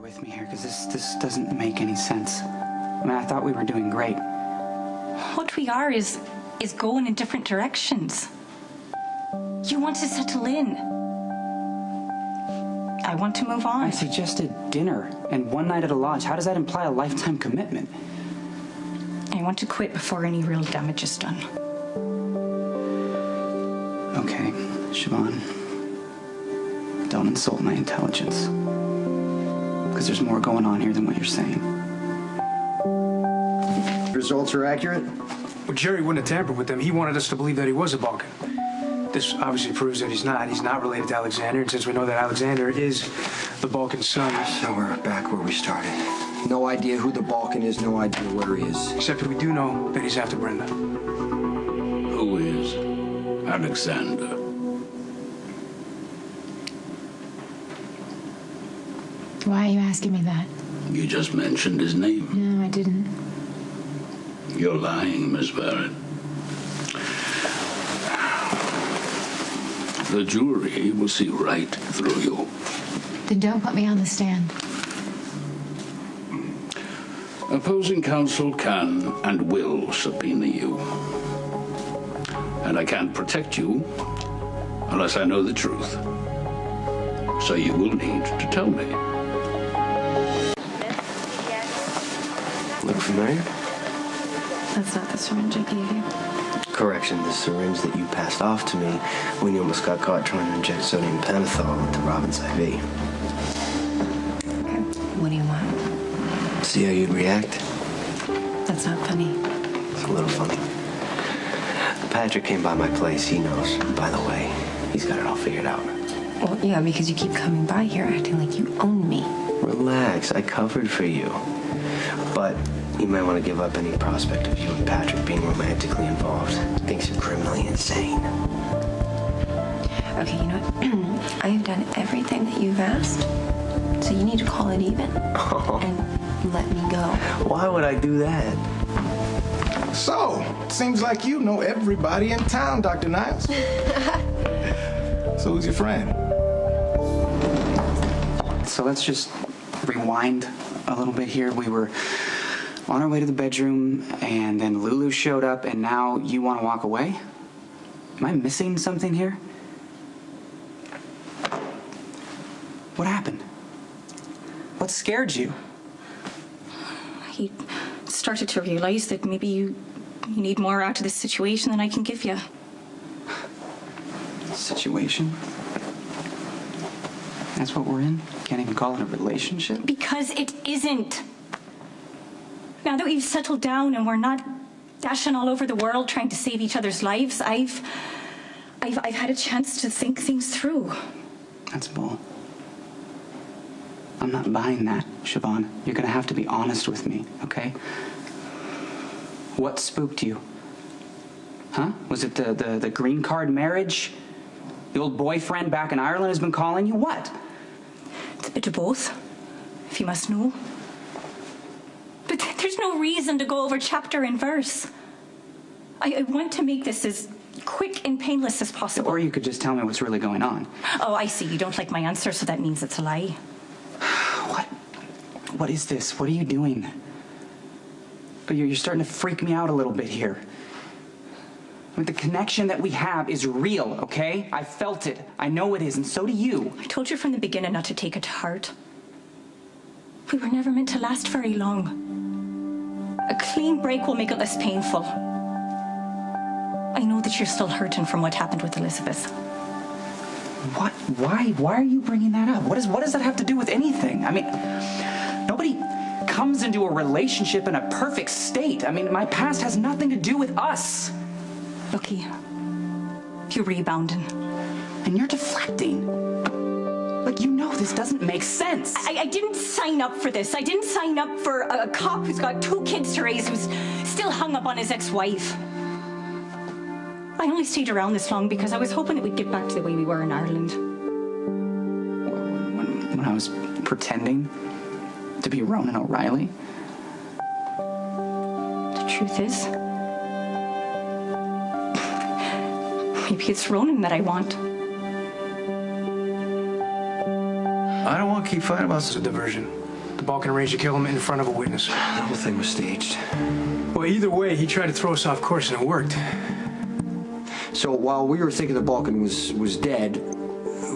With me here, because this doesn't make any sense. I mean, I thought we were doing great. What we are is going in different directions. You want to settle in. I want to move on. I suggested dinner and one night at a lodge. How does that imply a lifetime commitment? I want to quit before any real damage is done. Okay, Siobhan. Don't insult my intelligence. Because there's more going on here than what you're saying. Results are accurate? Well, Jerry wouldn't have tampered with them. He wanted us to believe that he was a Balkan. This obviously proves that he's not. He's not related to Alexander, and since we know that Alexander is the Balkan's son... So we're back where we started. No idea who the Balkan is, no idea where he is. Except that we do know that he's after Brenda. Who is Alexander? Why are you asking me that? You just mentioned his name. No, I didn't. You're lying, Miss Barrett. The jury will see right through you. Then don't put me on the stand. Opposing counsel can and will subpoena you. And I can't protect you unless I know the truth. So you will need to tell me. Look familiar? That's not the syringe I gave you. Correction, the syringe that you passed off to me when you almost got caught trying to inject sodium pentothal into Robin's IV. Okay. What do you want? See how you'd react? That's not funny. It's a little funny. Patrick came by my place, he knows. By the way, he's got it all figured out. Well, yeah, because you keep coming by here acting like you own me. Relax, I covered for you. But you might want to give up any prospect of you and Patrick being romantically involved. He thinks you're criminally insane. Okay, you know what? I have done everything that you've asked, so you need to call it even and let me go. Why would I do that? So, seems like you know everybody in town, Dr. Niles. So who's your friend? So let's just rewind a little bit here. We were on our way to the bedroom, and then Lulu showed up, and now you want to walk away? Am I missing something here? What happened? What scared you? I started to realize that maybe you need more out of this situation than I can give you. Situation? That's what we're in? Can't even call it a relationship? Because it isn't. Now that we've settled down and we're not dashing all over the world trying to save each other's lives, I've had a chance to think things through. That's bull. I'm not buying that, Siobhan. You're gonna have to be honest with me, okay? What spooked you? Huh? Was it the green card marriage? The old boyfriend back in Ireland has been calling you? What? It's a bit of both, if you must know. But there's no reason to go over chapter and verse. I want to make this as quick and painless as possible. Or you could just tell me what's really going on. Oh, I see. You don't like my answer, so that means it's a lie. What is this? What are you doing? You're starting to freak me out a little bit here. I mean, the connection that we have is real, okay? I felt it. I know it is, and so do you. I told you from the beginning not to take it to heart. We were never meant to last very long. A clean break will make it less painful. I know that you're still hurting from what happened with Elizabeth. What? Why are you bringing that up? What does that have to do with anything? I mean, nobody comes into a relationship in a perfect state. I mean, my past has nothing to do with us. Looky, you're rebounding. And you're deflecting. Like, you know this doesn't make sense. I didn't sign up for this. I didn't sign up for a cop who's got 2 kids to raise who's still hung up on his ex-wife. I only stayed around this long because I was hoping that we'd get back to the way we were in Ireland. When I was pretending to be Ronan O'Reilly? The truth is, maybe it's Ronan that I want. I don't want to keep fighting about this. It's a diversion. the Balkan arranged to kill him in front of a witness. The whole thing was staged. Well, either way, he tried to throw us off course and it worked. So while we were thinking the Balkan was dead,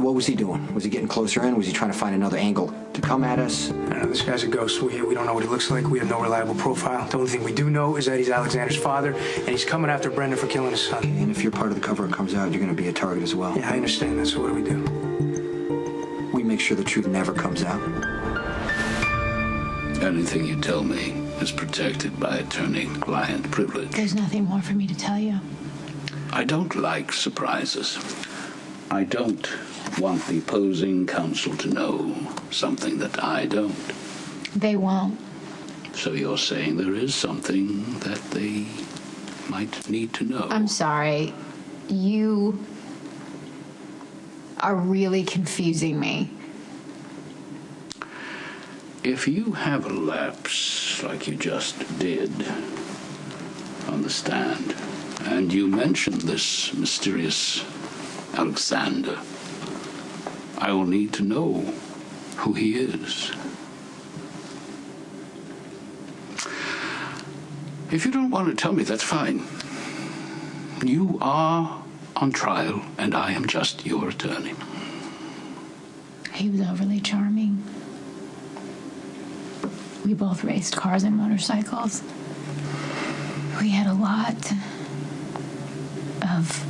what was he doing? Was he getting closer in? Was he trying to find another angle to come at us? I don't know, this guy's a ghost. We don't know what he looks like. We have no reliable profile. The only thing we do know is that he's Alexander's father, and he's coming after Brendan for killing his son. And if you're part of the cover-up comes out, you're going to be a target as well. Yeah, I understand that, so what do we do? We make sure the truth never comes out. Anything you tell me is protected by attorney-client privilege. There's nothing more for me to tell you. I don't like surprises. I don't want the opposing counsel to know something that I don't. They won't. So you're saying there is something that they might need to know? I'm sorry. You are really confusing me. If you have a lapse like you just did on the stand, and you mention this mysterious Alexander, I will need to know who he is. If you don't want to tell me, that's fine. You are on trial, and I am just your attorney. He was overly charming. We both raced cars and motorcycles. We had a lot of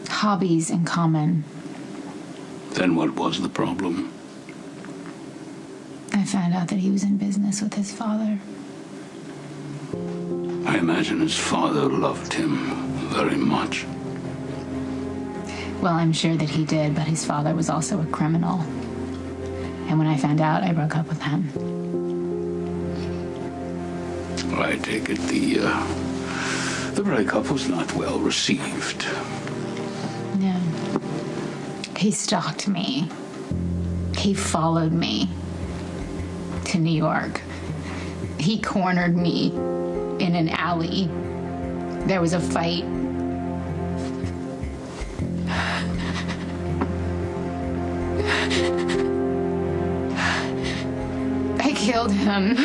hobbies in common. Then what was the problem? I found out that he was in business with his father. I imagine his father loved him very much. Well, I'm sure that he did, but his father was also a criminal. And when I found out, I broke up with him. I take it the breakup was not well received. No. He stalked me. He followed me to New York. He cornered me in an alley. There was a fight. I killed him.